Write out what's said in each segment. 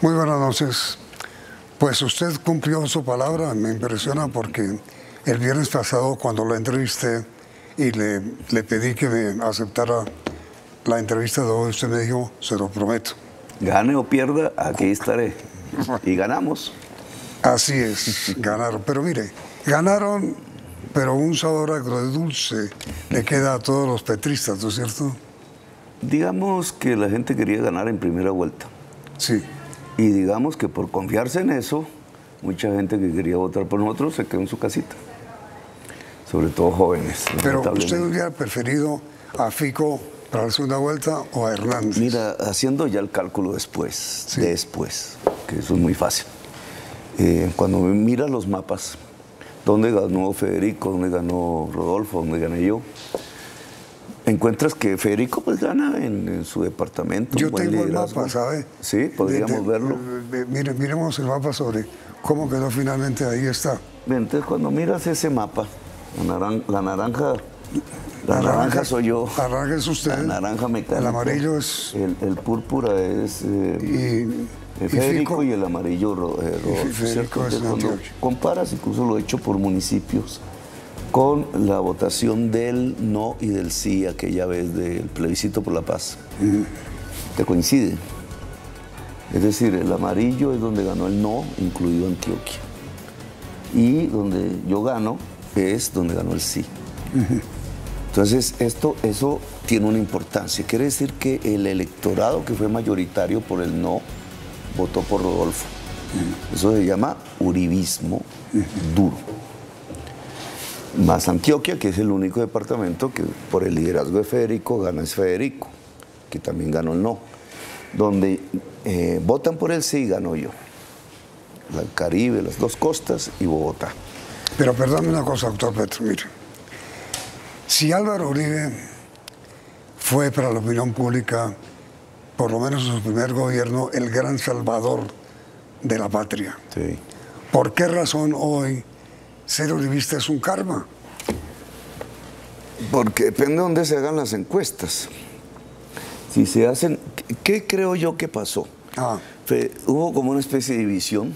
Muy buenas noches. Pues usted cumplió su palabra, me impresiona porque el viernes pasado cuando lo entrevisté y le pedí que me aceptara la entrevista de hoy, usted me dijo, se lo prometo. Gane o pierda, aquí estaré. Y ganamos. Así es, ganaron. Pero mire, ganaron, pero un sabor agrodulce le queda a todos los petristas, ¿no es cierto? Digamos que la gente quería ganar en primera vuelta. Sí. Y digamos que por confiarse en eso, mucha gente que quería votar por nosotros se quedó en su casita. Sobre todo jóvenes. Pero usted hubiera preferido a Fico para la segunda vuelta o a Hernández. Mira, haciendo ya el cálculo después, Sí. que eso es muy fácil. Cuando miras los mapas, dónde ganó Federico, dónde ganó Rodolfo, dónde gané yo, encuentras que Federico pues gana en su departamento. Yo tengo el mapa, ¿sabe? Sí, podríamos verlo. Miremos el mapa sobre cómo quedó finalmente, ahí está. Bien, entonces cuando miras ese mapa, la naranja soy yo. La naranja es usted. La naranja mecánica. El amarillo es... El púrpura es Federico y el amarillo Rodolfo. Federico es cuando Antioquia. comparas, incluso lo he hecho por municipios, con la votación del no y del sí aquella vez del plebiscito por la paz. Te coincide. Es decir, el amarillo es donde ganó el no, incluido Antioquia. Y donde yo gano es donde ganó el sí. Entonces, eso tiene una importancia. Quiere decir que el electorado que fue mayoritario por el no, votó por Rodolfo. Eso se llama uribismo duro. Más Antioquia, que es el único departamento que por el liderazgo de Federico gana es Federico, que también ganó el no. Donde votan por el sí, ganó yo. El Caribe, las dos costas y Bogotá. Pero perdóname una cosa, doctor Petro, mire. Si Álvaro Uribe fue para la opinión pública, por lo menos en su primer gobierno, el gran salvador de la patria, Sí. ¿por qué razón hoy ser uribista es un karma? Porque depende de dónde se hagan las encuestas. Si se hacen... ¿Qué creo yo que pasó? Hubo como una especie de división.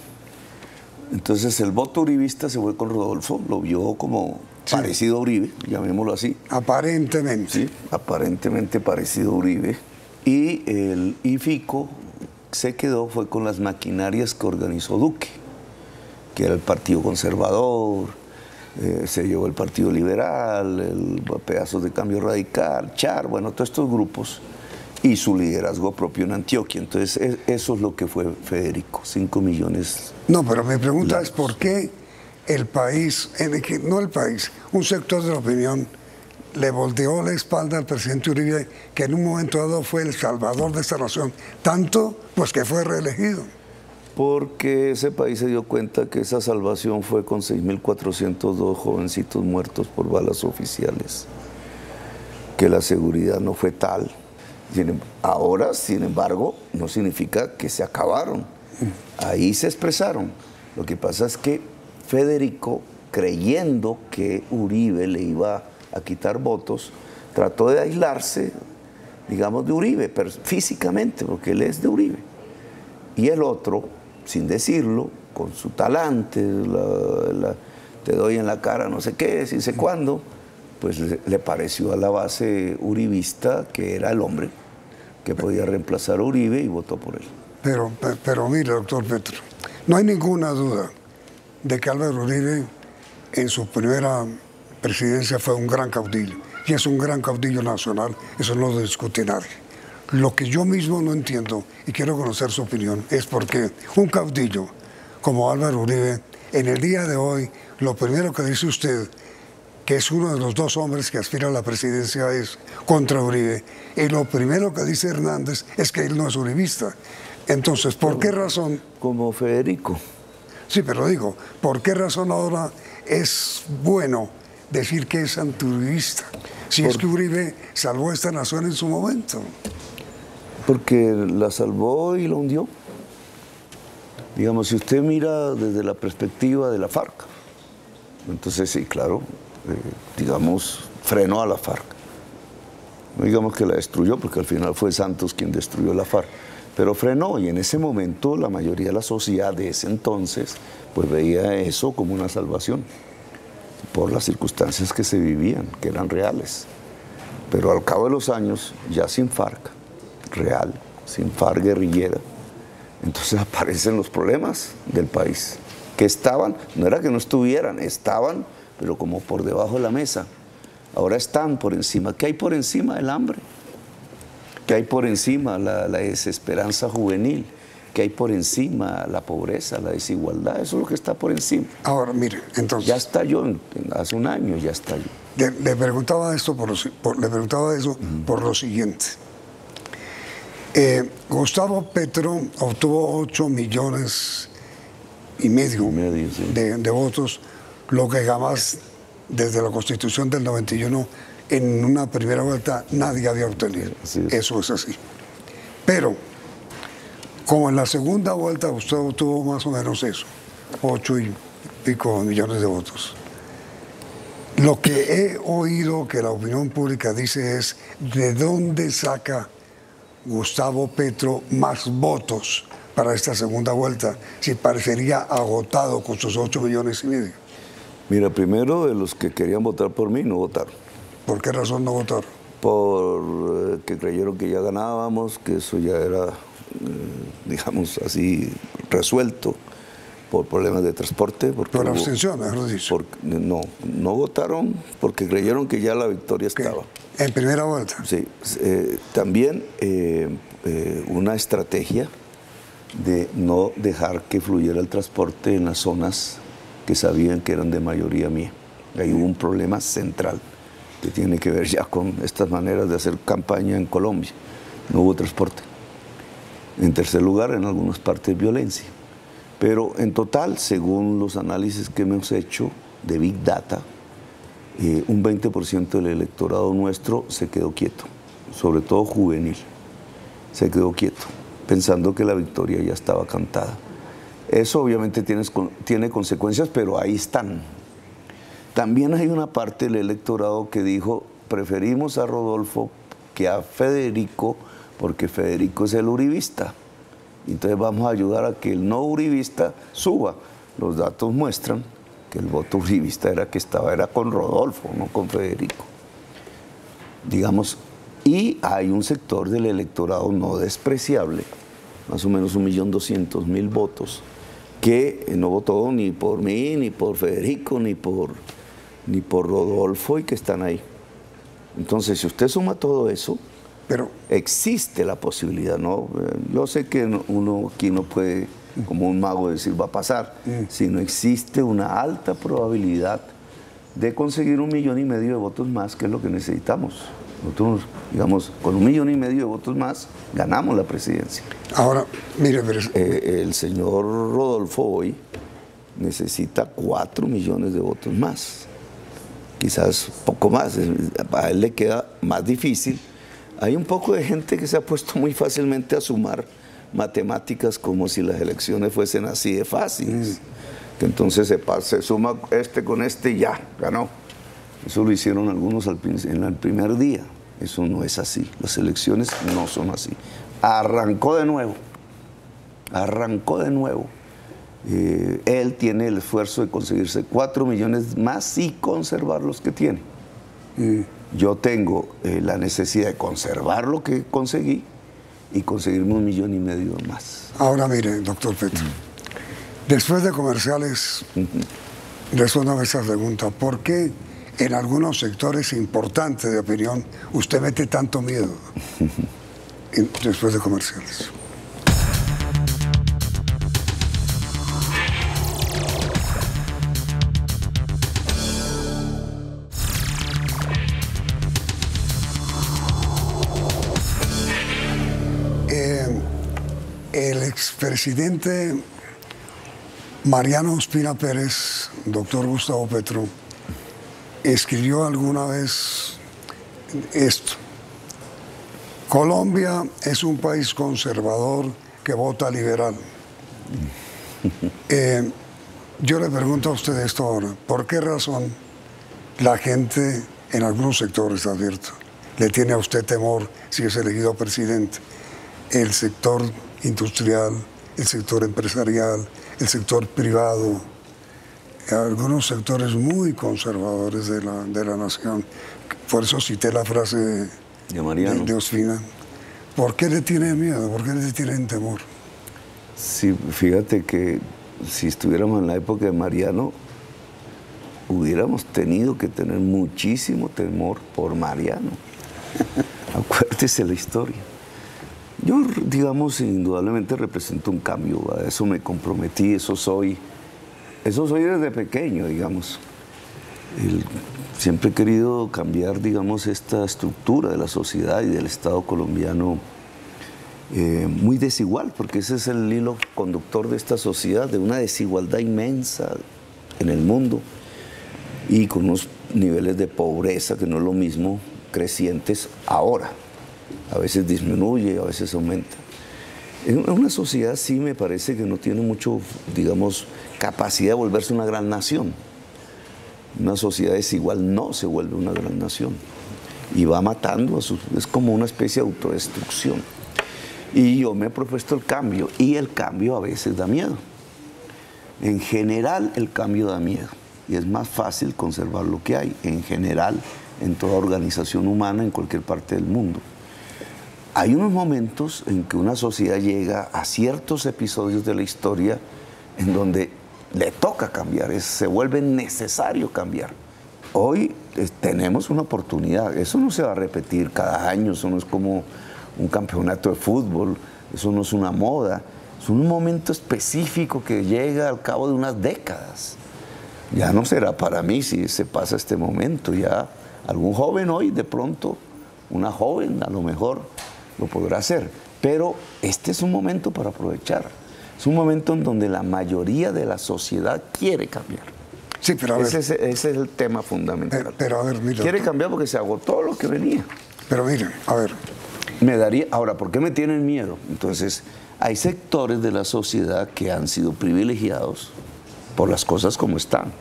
Entonces el voto uribista se fue con Rodolfo, lo vio como parecido a Uribe, llamémoslo así. Aparentemente. Sí, aparentemente parecido a Uribe. Y Fico se quedó, fue con las maquinarias que organizó Duque, que era el Partido Conservador, se llevó el Partido Liberal, pedazos de Cambio Radical, Char, bueno, todos estos grupos, y su liderazgo propio en Antioquia. Entonces, eso es lo que fue Federico, 5 millones. No, pero mi pregunta es ¿por qué el país, no el país, un sector de la opinión le volteó la espalda al presidente Uribe, que en un momento dado fue el salvador de esta nación, tanto pues que fue reelegido? Porque ese país se dio cuenta que esa salvación fue con 6.402 jovencitos muertos por balas oficiales, que la seguridad no fue tal. Ahora, sin embargo, no significa que se acabaron. Ahí se expresaron. Lo que pasa es que Federico, creyendo que Uribe le iba a quitar votos, trató de aislarse, digamos, de Uribe, pero físicamente, porque él es de Uribe. Y el otro, sin decirlo, con su talante, te doy en la cara no sé qué, sí sé cuándo, pues le pareció a la base uribista que era el hombre que podía reemplazar a Uribe y votó por él. Pero mire, doctor Petro, no hay ninguna duda de que Álvaro Uribe en su primera presidencia fue un gran caudillo, y es un gran caudillo nacional, eso no lo discute nadie. Lo que yo mismo no entiendo, y quiero conocer su opinión, es por qué un caudillo como Álvaro Uribe, en el día de hoy, lo primero que dice usted, que es uno de los dos hombres que aspira a la presidencia, es contra Uribe, y lo primero que dice Hernández es que él no es uribista. Entonces, ¿por qué razón? Como Federico. Sí, pero digo, ¿por qué razón ahora es bueno decir que es antiuribista? Si es que Uribe salvó a esta nación en su momento. Porque la salvó y la hundió. Digamos, si usted mira desde la perspectiva de la FARC, entonces sí, claro, digamos, frenó a la FARC. No digamos que la destruyó, porque al final fue Santos quien destruyó la FARC, pero frenó, y en ese momento la mayoría de la sociedad de ese entonces pues veía eso como una salvación por las circunstancias que se vivían, que eran reales. Pero al cabo de los años, ya sin FARC real, sin FARC guerrillera, entonces aparecen los problemas del país, que estaban, no era que no estuvieran, estaban, pero como por debajo de la mesa. Ahora están por encima. ¿Qué hay por encima? El hambre. ¿Qué hay por encima? La desesperanza juvenil. ¿Qué hay por encima? La pobreza, la desigualdad. Eso es lo que está por encima. Ahora, mire, entonces... Ya estalló, hace un año ya estalló. Le preguntaba esto le preguntaba eso por lo siguiente. Gustavo Petro obtuvo 8,5 millones sí. de votos, lo que jamás, desde la Constitución del 91, en una primera vuelta nadie había obtenido. Eso es así. Pero, como en la segunda vuelta Gustavo tuvo más o menos eso, 8 y pico millones de votos. Lo que he oído que la opinión pública dice es: ¿de dónde saca Gustavo Petro más votos para esta segunda vuelta, si parecería agotado con sus 8,5 millones? Mira, primero, de los que querían votar por mí, no votaron. ¿Por qué razón no votaron? Porque creyeron que ya ganábamos, que eso ya era, digamos así, resuelto por problemas de transporte. Por abstención, mejor dicho. No votaron porque creyeron que ya la victoria estaba. ¿En primera vuelta? Sí. También una estrategia de no dejar que fluyera el transporte en las zonas que sabían que eran de mayoría mía. Ahí hubo un problema central que tiene que ver ya con estas maneras de hacer campaña en Colombia. No hubo transporte. En tercer lugar, en algunas partes, violencia. Pero en total, según los análisis que hemos hecho de Big Data, un 20% del electorado nuestro se quedó quieto, sobre todo juvenil. Se quedó quieto, pensando que la victoria ya estaba cantada. Eso obviamente tiene consecuencias, pero ahí están. También hay una parte del electorado que dijo: preferimos a Rodolfo que a Federico, porque Federico es el uribista. Entonces vamos a ayudar a que el no uribista suba. Los datos muestran que el voto uribista era con Rodolfo, no con Federico. Digamos, y hay un sector del electorado no despreciable, más o menos 1.200.000 votos, que no votó ni por mí, ni por Federico, ni por Rodolfo, y que están ahí. Entonces, si usted suma todo eso, pero existe la posibilidad, ¿no? Yo sé que uno aquí no puede, como un mago, decir va a pasar, sino existe una alta probabilidad de conseguir 1,5 millones de votos más, que es lo que necesitamos. Nosotros, digamos, con 1,5 millones de votos más, ganamos la presidencia. Ahora, mire, el señor Rodolfo hoy necesita 4 millones de votos más. Quizás poco más, a él le queda más difícil. Hay un poco de gente que se ha puesto muy fácilmente a sumar matemáticas como si las elecciones fuesen así de fáciles. Que entonces se suma este con este y ya, ganó. Eso lo hicieron algunos en el primer día. Eso no es así. Las elecciones no son así. Arrancó de nuevo. Él tiene el esfuerzo de conseguirse 4 millones más y conservar los que tiene. Yo tengo la necesidad de conservar lo que conseguí y conseguirme 1,5 millones más. Ahora mire, doctor Petro, después de comerciales, respóndame esa pregunta: ¿por qué en algunos sectores importantes de opinión usted mete tanto miedo después de comerciales? El expresidente Mariano Ospina Pérez, doctor Gustavo Petro, escribió alguna vez esto: Colombia es un país conservador que vota liberal. Yo le pregunto a usted esto ahora: ¿por qué razón la gente en algunos sectores, advierto, le tiene a usted temor si es elegido presidente? el sector industrial, el sector empresarial, el sector privado, algunos sectores muy conservadores de la nación. Por eso cité la frase de Mariano. De Ospina. ¿Por qué le tienen miedo? ¿Por qué le tienen temor? Sí, fíjate que si estuviéramos en la época de Mariano, hubiéramos tenido que tener muchísimo temor por Mariano. Acuérdese la historia. Yo, digamos, indudablemente represento un cambio, a eso me comprometí, eso soy desde pequeño, digamos. Siempre he querido cambiar, digamos, esta estructura de la sociedad y del Estado colombiano muy desigual, porque ese es el hilo conductor de esta sociedad, de una desigualdad inmensa en el mundo y con unos niveles de pobreza que no es lo mismo, crecientes ahora. A veces disminuye, a veces aumenta. En una sociedad sí me parece que no tiene mucho, digamos, capacidad de volverse una gran nación. Una sociedad desigual no se vuelve una gran nación y va matando es como una especie de autodestrucción. Y yo me he propuesto el cambio, y el cambio a veces da miedo. En general el cambio da miedo y es más fácil conservar lo que hay, en general, en toda organización humana, en cualquier parte del mundo. Hay unos momentos en que una sociedad llega a ciertos episodios de la historia en donde le toca cambiar, se vuelve necesario cambiar. Hoy tenemos una oportunidad, eso no se va a repetir cada año, eso no es como un campeonato de fútbol, eso no es una moda, es un momento específico que llega al cabo de unas décadas. Ya no será para mí si se pasa este momento, ya algún joven hoy de pronto, una joven a lo mejor lo podrá hacer, pero este es un momento para aprovechar. Es un momento en donde la mayoría de la sociedad quiere cambiar. Sí, pero a ver, ese es el tema fundamental. pero a ver, mira. Quiere cambiar porque se agotó lo que venía. Pero miren, a ver. Ahora, ¿por qué me tienen miedo? Entonces, hay sectores de la sociedad que han sido privilegiados por las cosas como están.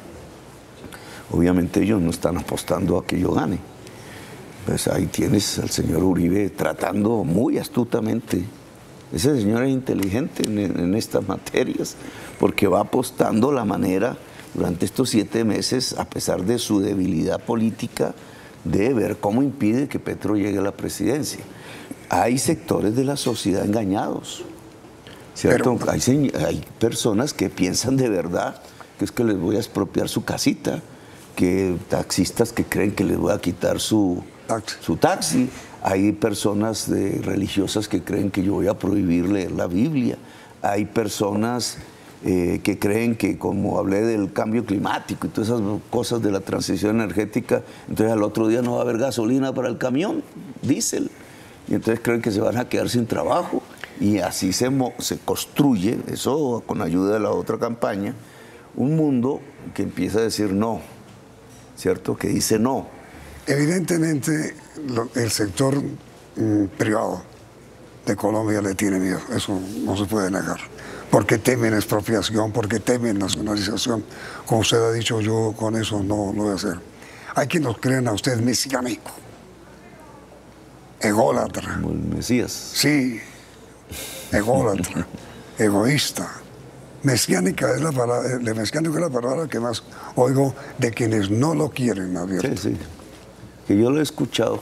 Obviamente ellos no están apostando a que yo gane. Pues ahí tienes al señor Uribe tratando muy astutamente. Ese señor es inteligente en estas materias porque va apostando la manera durante estos 7 meses, a pesar de su debilidad política, de ver cómo impide que Petro llegue a la presidencia. Hay sectores de la sociedad engañados, ¿cierto? Hay personas que piensan de verdad que es que les voy a expropiar su casita, que taxistas que creen que les voy a quitar su taxi. Hay personas religiosas que creen que yo voy a prohibir leer la Biblia. Hay personas que creen que, como hablé del cambio climático y todas esas cosas de la transición energética, entonces al otro día no va a haber gasolina para el camión, diésel. Y entonces creen que se van a quedar sin trabajo. Y así se construye, eso con ayuda de la otra campaña, un mundo que empieza a decir no, ¿cierto? Que dice no. Evidentemente el sector privado de Colombia le tiene miedo, eso no se puede negar, porque temen expropiación, porque temen nacionalización. Como usted ha dicho, yo con eso no lo voy a hacer. Hay quienes nos creen a usted mesiánico, ególatra. Como el Mesías. Sí, ególatra, egoísta. Mesiánica es la palabra, mesiánico es la palabra que más oigo de quienes no lo quieren abierto. Sí, sí. Que yo lo he escuchado,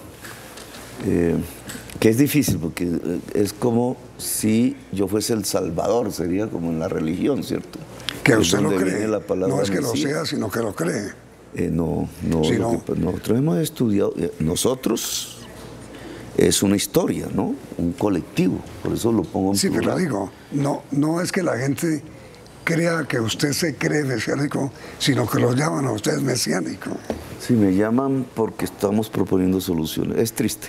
que es difícil porque es como si yo fuese el Salvador, sería como en la religión, ¿cierto? Que usted lo cree, no es que lo sea, sino que lo cree. Nosotros hemos estudiado, nosotros es una historia, ¿no? Un colectivo, por eso lo pongo en sí, plural. Pero digo, no es que la gente crea que usted se cree mesiánico, sino que lo llaman a usted mesiánico. Sí, me llaman porque estamos proponiendo soluciones. Es triste.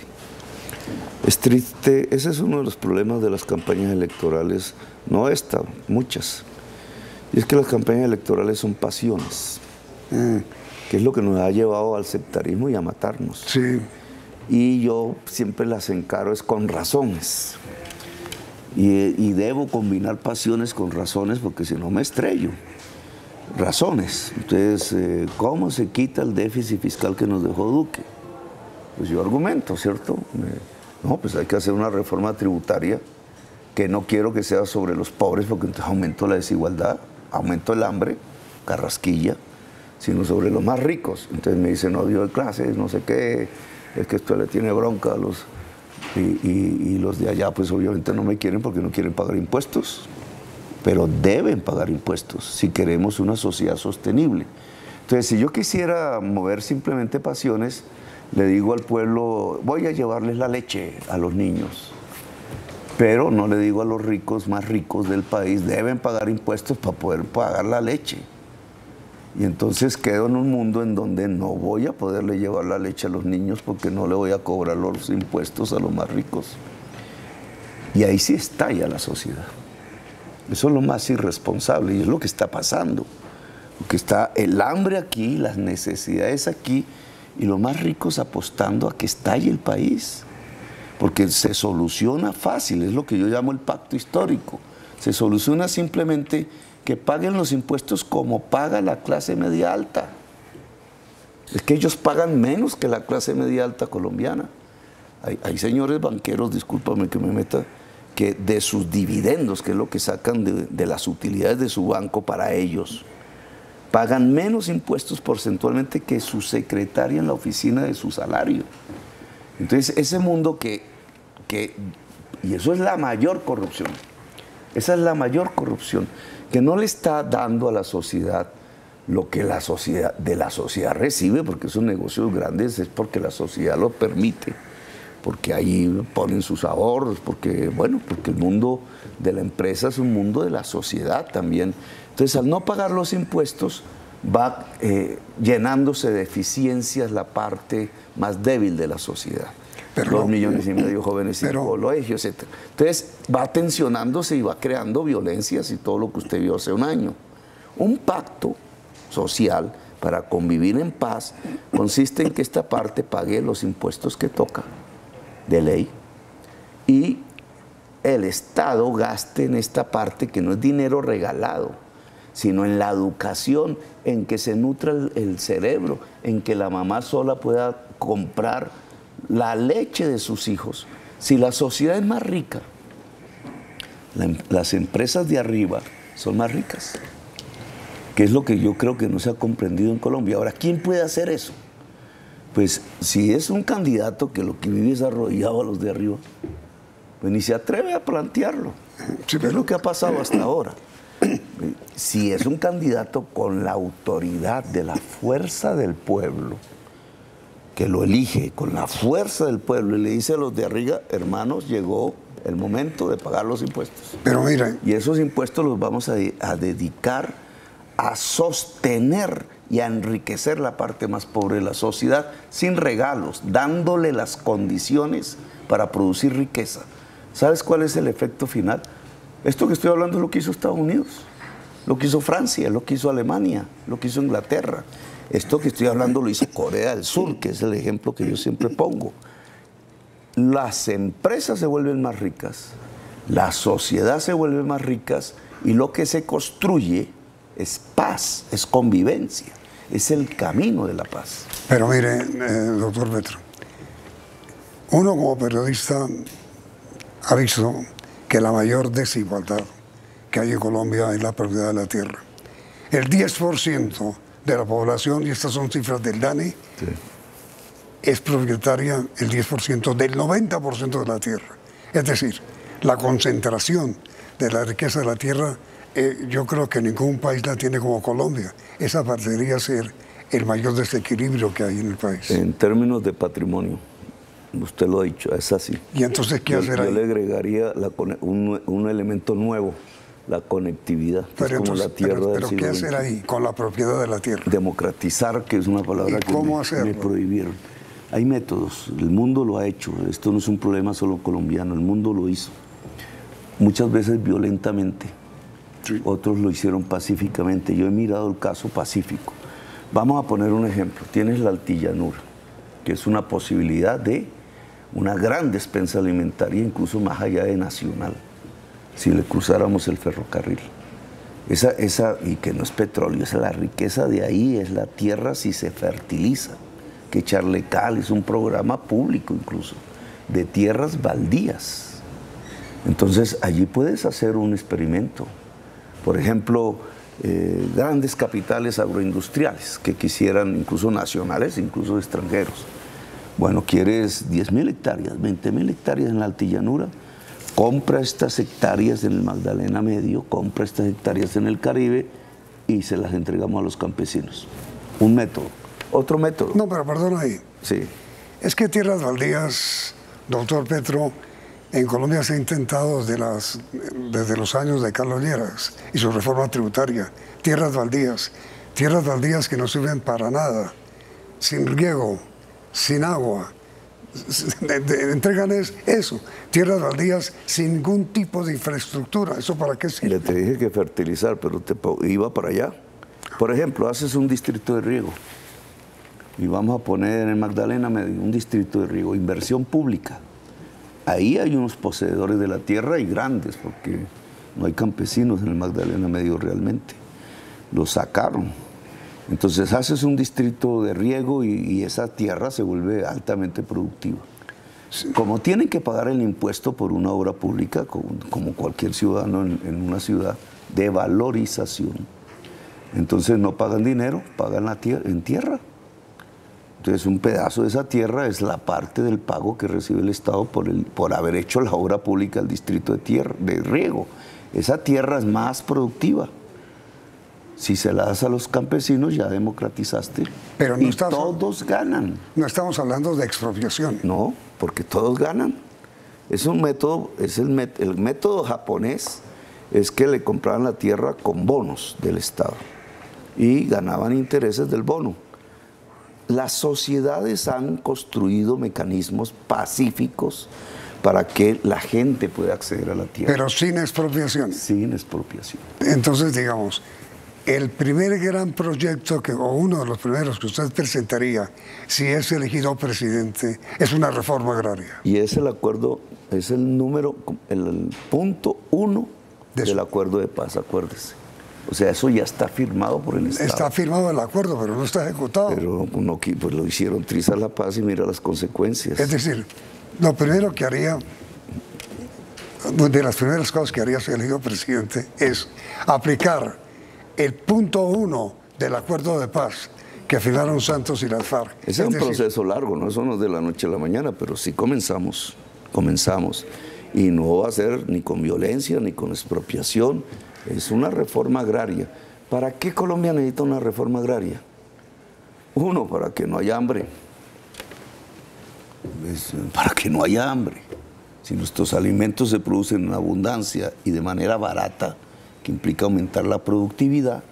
Es triste. Ese es uno de los problemas de las campañas electorales. No esta, muchas. Y es que las campañas electorales son pasiones, que es lo que nos ha llevado al sectarismo y a matarnos. Sí. Y yo siempre las encaro es con razones. Y debo combinar pasiones con razones porque si no me estrello. Razones. Entonces, ¿cómo se quita el déficit fiscal que nos dejó Duque? Pues yo argumento, ¿cierto? No, pues hay que hacer una reforma tributaria que no quiero que sea sobre los pobres, porque entonces aumento la desigualdad, aumento el hambre, carrasquilla, sino sobre los más ricos. Entonces me dicen odio de clases, no sé qué, es que esto le tiene bronca a los... Y los de allá pues obviamente no me quieren porque no quieren pagar impuestos, pero deben pagar impuestos si queremos una sociedad sostenible. Entonces, si yo quisiera mover simplemente pasiones, le digo al pueblo, voy a llevarles la leche a los niños, pero no le digo a los ricos más ricos del país, deben pagar impuestos para poder pagar la leche. Y entonces quedo en un mundo en donde no voy a poderle llevar la leche a los niños porque no le voy a cobrar los impuestos a los más ricos. Y ahí sí estalla la sociedad. Eso es lo más irresponsable y es lo que está pasando. Porque está el hambre aquí, las necesidades aquí y los más ricos apostando a que estalle el país. Porque se soluciona fácil, es lo que yo llamo el pacto histórico. Se soluciona simplemente que paguen los impuestos como paga la clase media alta. Es que ellos pagan menos que la clase media alta colombiana. Hay señores banqueros, discúlpame que me meta, que de sus dividendos, que es lo que sacan de las utilidades de su banco para ellos, pagan menos impuestos porcentualmente que su secretaria en la oficina de su salario. Entonces, ese mundo y eso es la mayor corrupción, esa es la mayor corrupción, que no le está dando a la sociedad lo que la sociedad recibe, porque esos negocios grandes es porque la sociedad lo permite, porque ahí ponen sus ahorros, porque el mundo de la empresa es un mundo de la sociedad también. Entonces, al no pagar los impuestos, va llenándose de eficiencias la parte más débil de la sociedad. 2,5 millones de jóvenes sin colegio, etc. Entonces, va tensionándose y va creando violencias y todo lo que usted vio hace un año. Un pacto social para convivir en paz consiste en que esta parte pague los impuestos que toca de ley y el Estado gaste en esta parte que no es dinero regalado, sino en la educación, en que se nutra el cerebro, en que la mamá sola pueda comprar la leche de sus hijos. Si la sociedad es más rica, las empresas de arriba son más ricas, que es lo que yo creo que no se ha comprendido en Colombia. Ahora, ¿quién puede hacer eso? Pues si es un candidato que lo que vive es arrodillado a los de arriba, pues ni se atreve a plantearlo. Sí, es lo que ha pasado hasta ahora. Si es un candidato con la autoridad de la fuerza del pueblo, que lo elige con la fuerza del pueblo y le dice a los de arriba, hermanos, llegó el momento de pagar los impuestos. Pero mira, y esos impuestos los vamos a dedicar a sostener y a enriquecer la parte más pobre de la sociedad sin regalos, dándole las condiciones para producir riqueza. ¿Sabes cuál es el efecto final? Esto que estoy hablando es lo que hizo Estados Unidos, lo que hizo Francia, lo que hizo Alemania, lo que hizo Inglaterra. Esto que estoy hablando lo hizo Corea del Sur, que es el ejemplo que yo siempre pongo. Las empresas se vuelven más ricas, la sociedad se vuelve más rica y lo que se construye es paz, es convivencia, es el camino de la paz. Pero mire, doctor Petro, uno como periodista ha visto que la mayor desigualdad que hay en Colombia es la propiedad de la tierra. El 10% de la población, y estas son cifras del DANE, sí, es propietaria el 10% del 90% de la tierra. Es decir, la concentración de la riqueza de la tierra, yo creo que ningún país la tiene como Colombia. Esa parecería ser el mayor desequilibrio que hay en el país. En términos de patrimonio, usted lo ha dicho, es así. ¿Y entonces qué hacer ahí? Yo le agregaría un elemento nuevo, la conectividad, que es como la tierra del siglo XX. ¿Pero qué hacer ahí con la propiedad de la tierra? Democratizar, que es una palabra que me prohibieron. Hay métodos, el mundo lo ha hecho, esto no es un problema solo colombiano, el mundo lo hizo. Muchas veces violentamente, sí, otros lo hicieron pacíficamente. Yo he mirado el caso pacífico. Vamos a poner un ejemplo, tienes la altillanura, que es una posibilidad de una gran despensa alimentaria, incluso más allá de nacional, si le cruzáramos el ferrocarril. Y que no es petróleo, la riqueza de ahí es la tierra si se fertiliza, que echarle cal, es un programa público incluso, de tierras baldías. Entonces, allí puedes hacer un experimento. Por ejemplo, grandes capitales agroindustriales que quisieran, incluso nacionales, incluso extranjeros. Bueno, quieres 10.000 hectáreas, 20.000 hectáreas en la altillanura, compra estas hectáreas en el Magdalena Medio, compra estas hectáreas en el Caribe y se las entregamos a los campesinos. Un método. Otro método. No, pero perdona ahí. Sí. Es que tierras baldías, doctor Petro, en Colombia se ha intentado desde los años de Carlos Lleras y su reforma tributaria. Tierras baldías que no sirven para nada, sin riego, sin agua. Entregan eso, tierras baldías sin ningún tipo de infraestructura. ¿Eso para qué sirve? Le te dije que fertilizar, pero iba para allá. Por ejemplo, haces un distrito de riego y vamos a poner en Magdalena Medio un distrito de riego, inversión pública. Ahí hay unos poseedores de la tierra y grandes, porque no hay campesinos en el Magdalena Medio realmente. Los sacaron. Entonces haces un distrito de riego y esa tierra se vuelve altamente productiva. Sí. Como tienen que pagar el impuesto por una obra pública, como cualquier ciudadano en una ciudad, de valorización, entonces no pagan dinero, pagan en tierra. Entonces un pedazo de esa tierra es la parte del pago que recibe el Estado por haber hecho la obra pública del distrito de riego. Esa tierra es más productiva. Si se la das a los campesinos, ya democratizaste. Pero no todos ganan. No estamos hablando de expropiación. No, porque todos ganan. Es un método, el método japonés es que le compraban la tierra con bonos del Estado y ganaban intereses del bono. Las sociedades han construido mecanismos pacíficos para que la gente pueda acceder a la tierra. Pero sin expropiación. Sin expropiación. Entonces, digamos, el primer gran proyecto, o uno de los primeros que usted presentaría, si es elegido presidente, es una reforma agraria. Y es el acuerdo, es el punto 1 del acuerdo de paz, acuérdese. O sea, eso ya está firmado por el Estado. Está firmado el acuerdo, pero no está ejecutado. Pero no, pues lo hicieron trizar la paz y mira las consecuencias. Es decir, lo primero que haría, de las primeras cosas que haría si elegido presidente, es aplicar el punto 1 del acuerdo de paz que firmaron Santos y las FARC. Ese es un proceso largo, ¿no? Eso no es de la noche a la mañana, pero sí comenzamos. Y no va a ser ni con violencia ni con expropiación. Es una reforma agraria. ¿Para qué Colombia necesita una reforma agraria? Uno, para que no haya hambre. Para que no haya hambre. Si nuestros alimentos se producen en abundancia y de manera barata, que implica aumentar la productividad,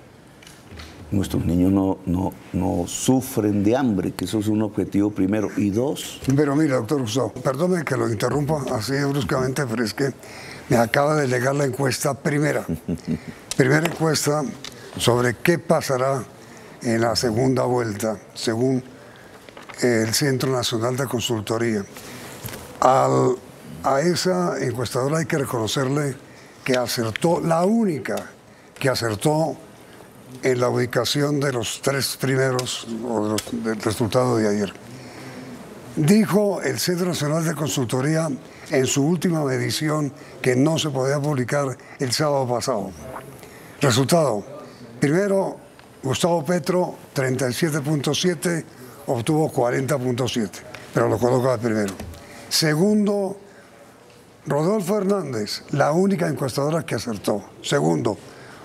nuestros niños no sufren de hambre, que eso es un objetivo primero. Y dos... Pero mira, doctor Gustavo, perdóneme que lo interrumpa así bruscamente, pero es que me acaba de llegar la encuesta primera encuesta sobre qué pasará en la segunda vuelta, según el Centro Nacional de Consultoría. A esa encuestadora hay que reconocerle que acertó, la única que acertó en la ubicación de los tres primeros del resultado de ayer. Dijo el Centro Nacional de Consultoría en su última medición que no se podía publicar el sábado pasado. Resultado: primero, Gustavo Petro, 37.7, obtuvo 40.7, pero lo coloca de primero. Segundo, Rodolfo Hernández, la única encuestadora que acertó. Segundo,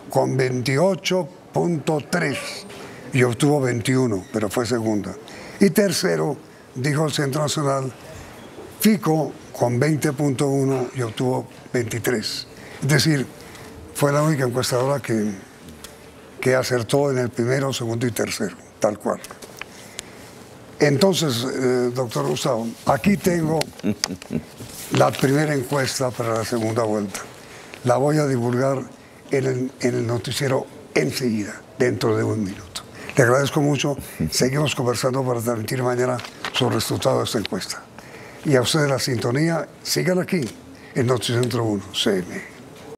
con 28.3 y obtuvo 21, pero fue segunda. Y tercero, dijo el Centro Nacional, Fico con 20.1 y obtuvo 23. Es decir, fue la única encuestadora que acertó en el primero, segundo y tercero, tal cual. Entonces, doctor Gustavo, aquí tengo la primera encuesta para la segunda vuelta. La voy a divulgar en el noticiero enseguida, dentro de un minuto. Le agradezco mucho. Seguimos conversando para transmitir mañana sobre el resultado de esta encuesta. Y a ustedes la sintonía, sigan aquí en Noticentro 1, CM.